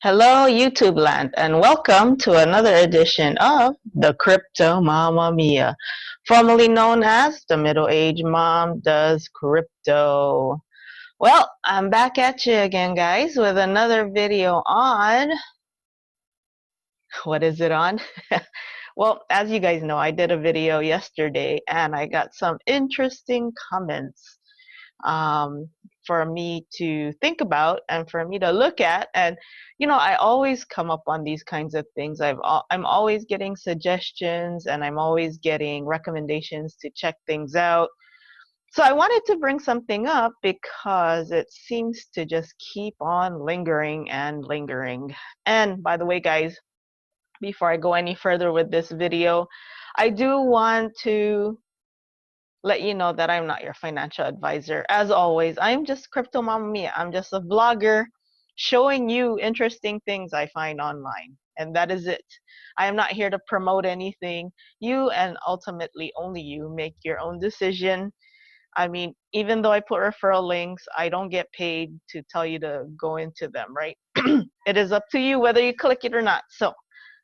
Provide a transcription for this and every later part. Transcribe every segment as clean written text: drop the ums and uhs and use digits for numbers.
Hello, YouTube land, and welcome to another edition of the Crypto Mamma Mia, formerly known as the Middle-Aged Mom Does Crypto. Well, I'm back at you again, guys, with another video on what is it on? Well, as you guys know, I did a video yesterday and I got some interesting comments um, for me to think about and for me to look at. And I always come up on these kinds of things. I'm always getting suggestions and I'm always getting recommendations to check things out. So I wanted to bring something up because it seems to just keep on lingering and lingering. And by the way, guys, before I go any further with this video, I do want to let you know that I'm not your financial advisor. As always, I'm just Crypto Mamma Mia. I'm just a vlogger showing you interesting things I find online. And that is it. I am not here to promote anything. You and ultimately only you make your own decision. I mean, even though I put referral links, I don't get paid to tell you to go into them, right? It is up to you whether you click it or not. So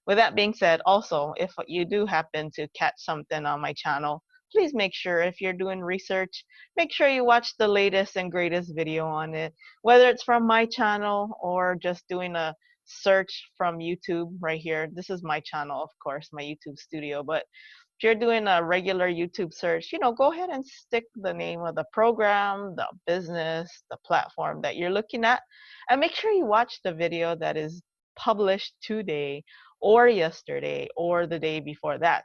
with that being said, also, if you do happen to catch something on my channel, please make sure if you're doing research, make sure you watch the latest and greatest video on it, whether it's from my channel or just doing a search from YouTube right here. This is my channel, of course, my YouTube studio, but if you're doing a regular YouTube search, go ahead and stick the name of the program, the business, the platform that you're looking at, and make sure you watch the video that is published today or yesterday or the day before that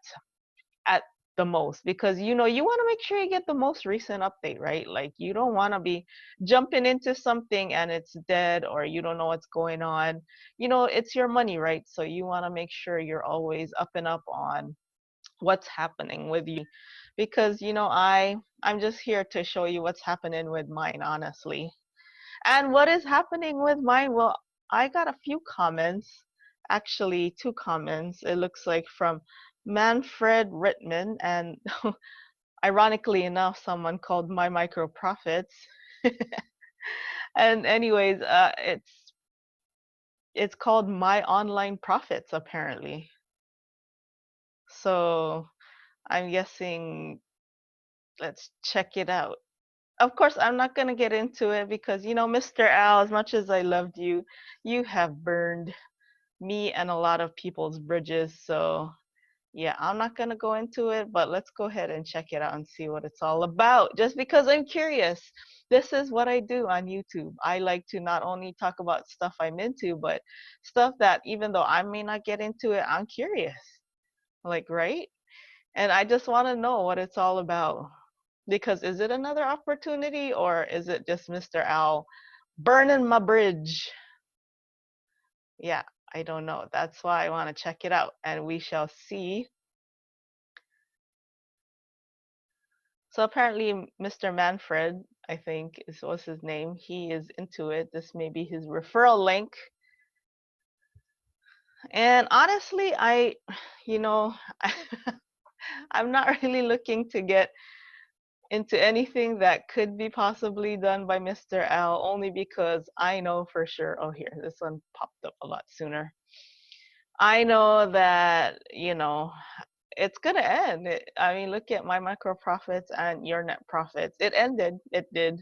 at the most, because you want to make sure you get the most recent update, right? Like, you don't want to be jumping into something and it's dead or you don't know what's going on. It's your money, right? So you want to make sure you're always up and up on what's happening with you, because I'm just here to show you what's happening with mine, honestly. And what is happening with mine? Well, I got a few comments, actually two comments. It looks like from Manfred Rittman, and ironically enough, someone called my MicroProfits. And anyways, it's called my online profits apparently. So I'm guessing, let's check it out. Of course, I'm not going to get into it because, Mr. Al, as much as I loved you, you have burned me and a lot of people's bridges. So, yeah, I'm not going to go into it, but let's go ahead and check it out and see what it's all about. Just because I'm curious. This is what I do on YouTube. I like to not only talk about stuff I'm into, but stuff that even though I may not get into it, I'm curious. Like, right? And I just want to know what it's all about. Because is it another opportunity or is it just Mr. Al burning my bridge? Yeah, I don't know. That's why I want to check it out and we shall see. So apparently Mr. Manfred, I think was his name, he is into it. This may be his referral link. And honestly, you know, I'm not really looking to get into anything that could be possibly done by Mr. L, only because I know for sure. Oh, here, this one popped up a lot sooner. I know that, it's going to end. I mean, look at my micro profits and your net profits. It ended. It did.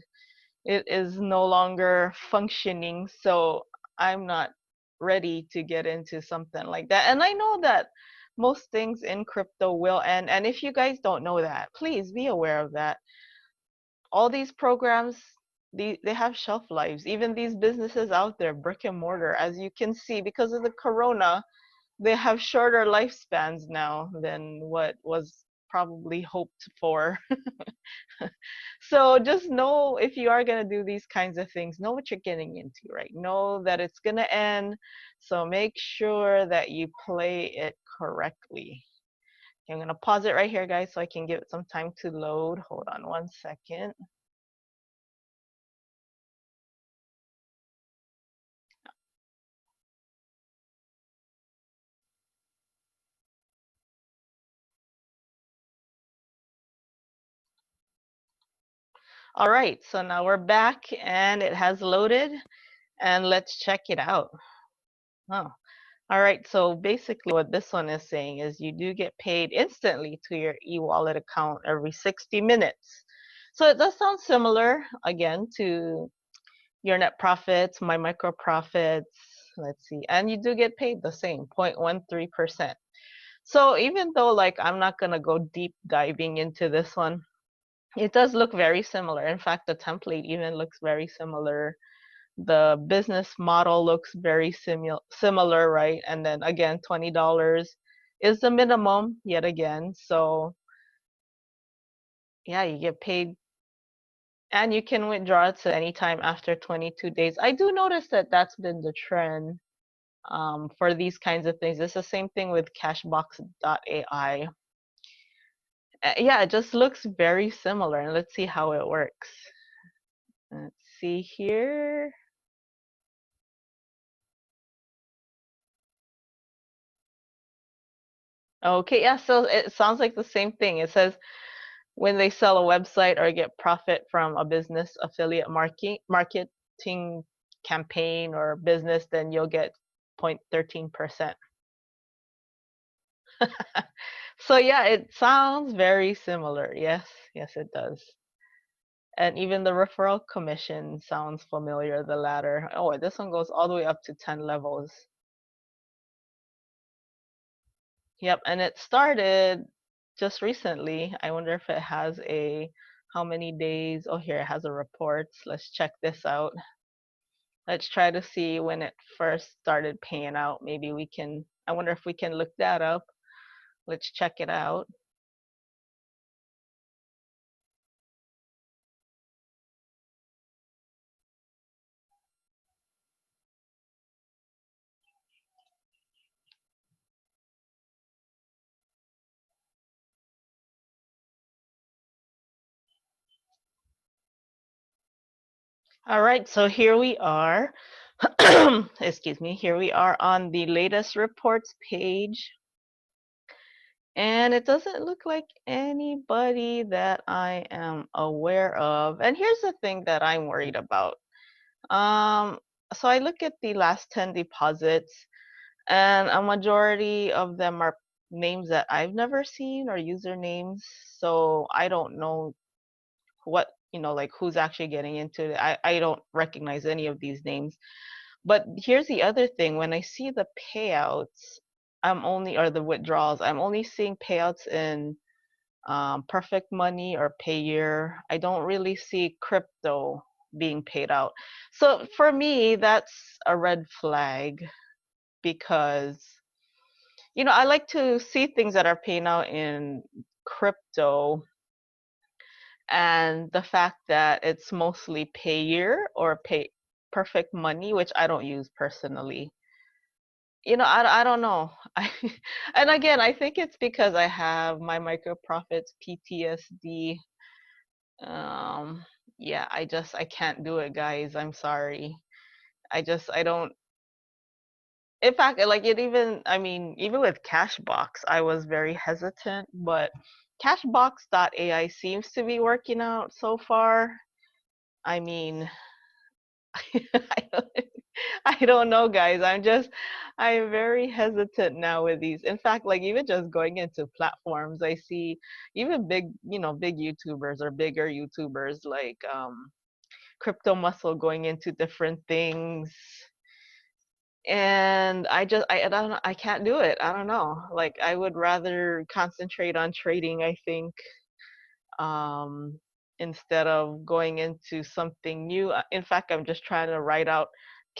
It is no longer functioning. So I'm not ready to get into something like that. And I know that most things in crypto will end. And if you guys don't know that, please be aware of that. All these programs, they have shelf lives. Even these businesses out there, brick and mortar, as you can see, because of the corona, they have shorter lifespans now than what was probably hoped for. So just know, if you are going to do these kinds of things, know what you're getting into, right? Know that it's going to end. So make sure that you play it correctly. Okay, I'm going to pause it right here, guys, so I can give it some time to load. Hold on one second. All right, so now we're back and it has loaded, and let's check it out. Oh. All right, so basically what this one is saying is you do get paid instantly to your e-wallet account every 60 minutes. So it does sound similar, again, to your net profits, my micro profits. Let's see, and you do get paid the same, 0.13%. So even though like I'm not gonna go deep diving into this one, it does look very similar. In fact, the template even looks very similar. The business model looks very similar, right? And then again, $20 is the minimum yet again. So yeah, you get paid and you can withdraw it to any time after 22 days. I do notice that that's been the trend for these kinds of things. It's the same thing with CashBox.AI. Yeah, it just looks very similar. And let's see how it works. Let's see here. Okay, yeah, so it sounds like the same thing. It says when they sell a website or get profit from a business affiliate marketing campaign or business, then you'll get 0.13%. So yeah, it sounds very similar. Yes, yes, it does. And even the referral commission sounds familiar, the latter. Oh, this one goes all the way up to 10 levels. Yep, and it started just recently. I wonder if it has a how many days. Oh, here it has a reports. Let's check this out. Let's try to see when it first started paying out. Maybe we can, I wonder if we can look that up. Let's check it out. All right, so here we are. Excuse me, here we are on the latest reports page. And it doesn't look like anybody that I am aware of. And here's the thing that I'm worried about. Um, so I look at the last 10 deposits, and a majority of them are names that I've never seen or usernames. So I don't know what, like who's actually getting into it. I don't recognize any of these names. But here's the other thing. When I see the payouts, or the withdrawals, I'm only seeing payouts in perfect money or payeer. I don't really see crypto being paid out. So for me, that's a red flag because, I like to see things that are paying out in crypto, and the fact that it's mostly payeer or pay perfect money, which I don't use personally. I don't know. And again, I think it's because I have my MicroProfits PTSD. Um, yeah, I can't do it, guys. I'm sorry. I don't. In fact, like it even, I mean, even with Cashbox, I was very hesitant, but CashBox.AI seems to be working out so far. I mean, I don't, I don't know, guys. I'm very hesitant now with these. In fact, like even just going into platforms, I see even big YouTubers or bigger YouTubers like Crypto Muscle going into different things. And I don't know, I can't do it. I don't know. Like I would rather concentrate on trading, I think, um, instead of going into something new. In fact, I'm just trying to write out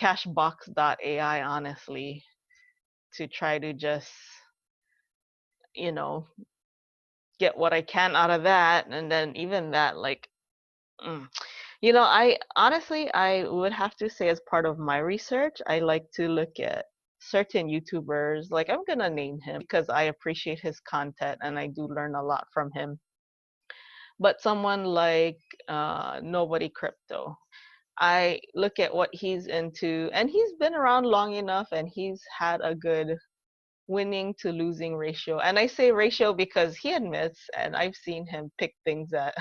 CashBox.ai, honestly, to try to just, you know, get what I can out of that. And then even that, like, mm. I honestly, I would have to say as part of my research, I like to look at certain YouTubers. Like I'm gonna name him because I appreciate his content and I do learn a lot from him. But someone like Nobody Crypto, I look at what he's into, and he's been around long enough, and he's had a good winning to losing ratio. And I say ratio because he admits, and I've seen him pick things that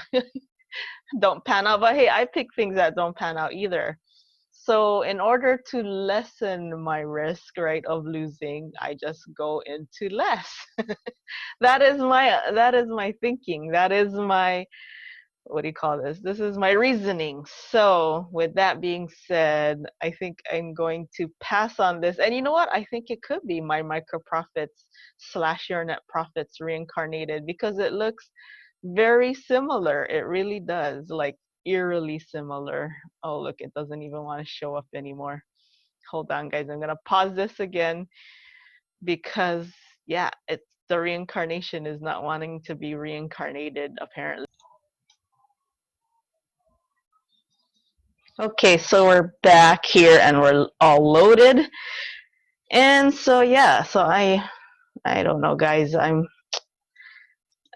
don't pan out, but hey, I pick things that don't pan out either. So in order to lessen my risk, right, of losing, I just go into less. That is my thinking. That is my, what do you call this? This is my reasoning. So with that being said, I think I'm going to pass on this. And you know what? I think it could be my MicroProfits slash your net profits reincarnated, because it looks very similar. It really does, like eerily similar. Oh, look, it doesn't even want to show up anymore. Hold on, guys. I'm gonna pause this again because yeah, it's the reincarnation is not wanting to be reincarnated apparently. Okay, so we're back here and we're all loaded. And so yeah, so I don't know, guys.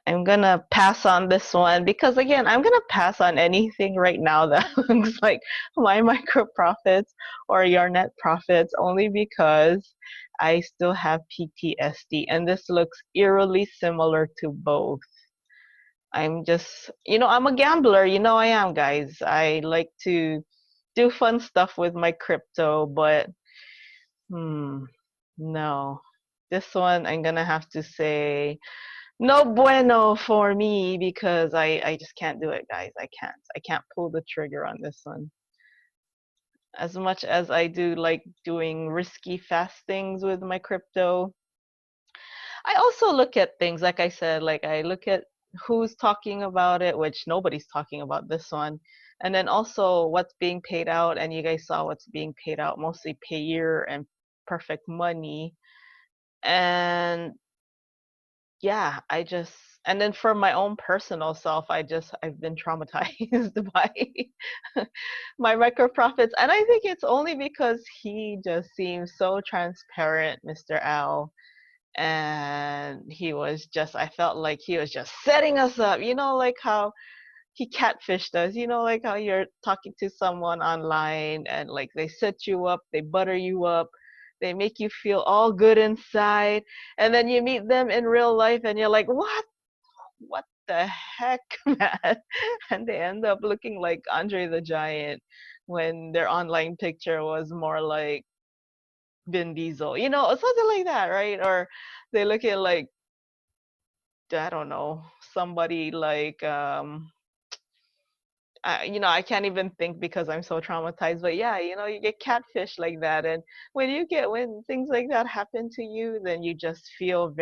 I'm gonna pass on this one because again, I'm gonna pass on anything right now that looks like my micro profits or your net profits, only because I still have PTSD and this looks eerily similar to both. I'm just, I'm a gambler, I am, guys. I like to do fun stuff with my crypto, but no. This one I'm gonna have to say no bueno for me because I just can't do it, guys. I can't pull the trigger on this one. As much as I do like doing risky fast things with my crypto, I also look at things, like I said, like I look at who's talking about it, which nobody's talking about this one. And then also what's being paid out, and you guys saw what's being paid out, mostly Payeer and Perfect Money. And yeah, and then for my own personal self, I've been traumatized by my micro profits. And I think it's only because he just seems so transparent, Mr. Al. And I felt like he was just setting us up, like how he catfished us, like how you're talking to someone online and like they set you up, they butter you up, they make you feel all good inside, and then you meet them in real life and you're like, what the heck, man? And they end up looking like Andre the Giant when their online picture was more like Vin Diesel, something like that, right? Or they look at like, I don't know, somebody like I can't even think because I'm so traumatized. But yeah, you get catfish like that, and when things like that happen to you, then you just feel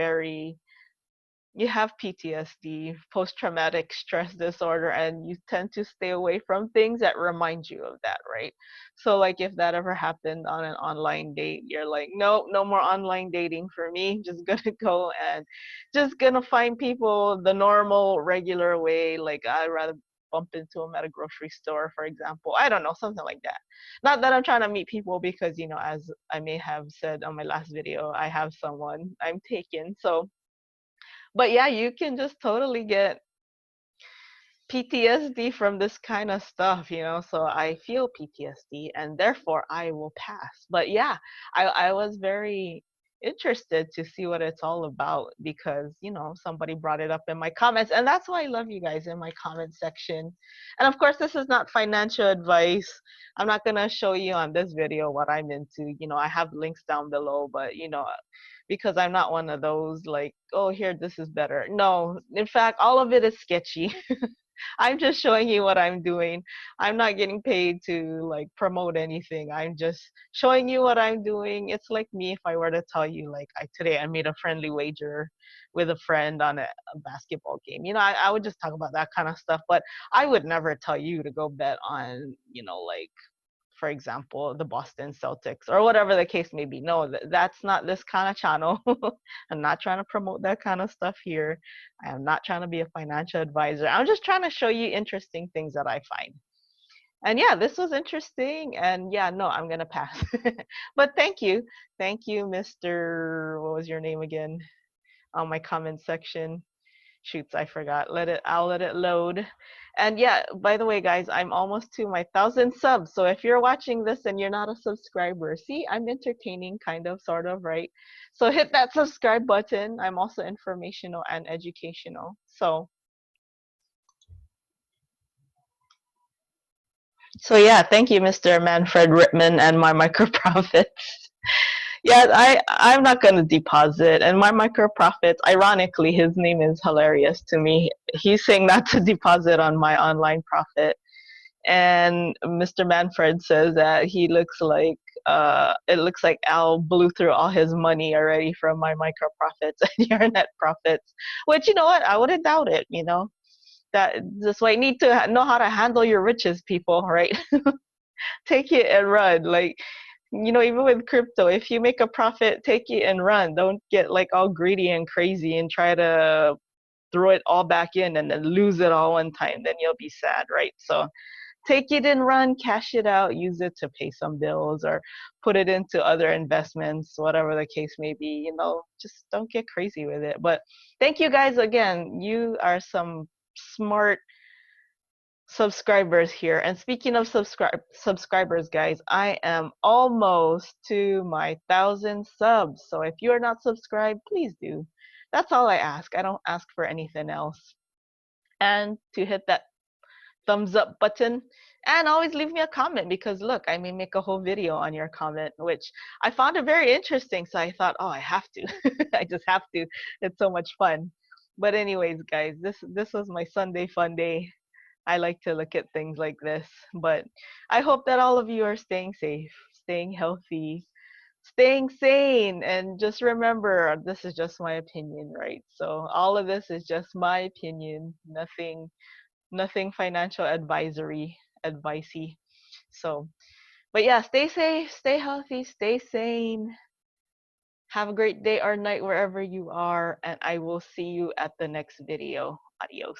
you have PTSD, post-traumatic stress disorder, and you tend to stay away from things that remind you of that, right? So like if that ever happened on an online date, you're like, no, no more online dating for me. Just gonna go and just gonna find people the normal, regular way. Like I'd rather bump into them at a grocery store, for example. I don't know, something like that. Not that I'm trying to meet people because, as I may have said on my last video, I have someone I'm taken. So but yeah, you can just totally get PTSD from this kind of stuff, so I feel PTSD and therefore I will pass. But yeah, I was very interested to see what it's all about because, somebody brought it up in my comments, and that's why I love you guys in my comment section. And of course, this is not financial advice. I'm not going to show you on this video what I'm into. I have links down below, but because I'm not one of those like, oh, here, this is better. No, in fact, all of it is sketchy. I'm just showing you what I'm doing. I'm not getting paid to like promote anything. I'm just showing you what I'm doing. It's like me if I were to tell you like today I made a friendly wager with a friend on a basketball game. I would just talk about that kind of stuff, but I would never tell you to go bet on, like for example, the Boston Celtics or whatever the case may be. No, that's not this kind of channel. I'm not trying to promote that kind of stuff here. I am not trying to be a financial advisor. I'm just trying to show you interesting things that I find. And yeah, this was interesting. And yeah, no, I'm going to pass. But thank you. Thank you, Mr. What was your name again? On my comment section. Shoots, I forgot. I'll let it load. And yeah, by the way, guys, I'm almost to my 1,000 subs. So if you're watching this and you're not a subscriber, see, I'm entertaining, kind of, sort of, right? So hit that subscribe button. I'm also informational and educational. So So yeah, thank you, Mr. Manfred Rittman and my microprofits. Yeah, I'm not gonna deposit, and my microprofits. Ironically, his name is hilarious to me. He's saying not to deposit on my online profit, and Mr. Manfred says that he looks like it looks like Al blew through all his money already from my microprofits and your net profits. Which, you know what, I wouldn't doubt it. That's why you need to know how to handle your riches, people, right? Take it and run. Like, even with crypto, if you make a profit, take it and run. Don't get like all greedy and crazy and try to throw it all back in and then lose it all one time. Then you'll be sad, right? So take it and run, cash it out, use it to pay some bills or put it into other investments, whatever the case may be. Just don't get crazy with it. But thank you guys again. You are some smart subscribers here. And speaking of subscribers, guys, I am almost to my 1,000 subs. So if you are not subscribed, please do. That's all I ask. I don't ask for anything else. And to hit that thumbs up button and always leave me a comment, because look, I may make a whole video on your comment, which I found it very interesting. So I thought, oh, I have to. I just have to. It's so much fun. But anyways, guys, this was my Sunday fun day. I like to look at things like this. But I hope that all of you are staying safe, staying healthy, staying sane. And just remember, this is just my opinion, right? So all of this is just my opinion, nothing financial advicey. So, but yeah, stay safe, stay healthy, stay sane. Have a great day or night wherever you are, and I will see you at the next video. Adios.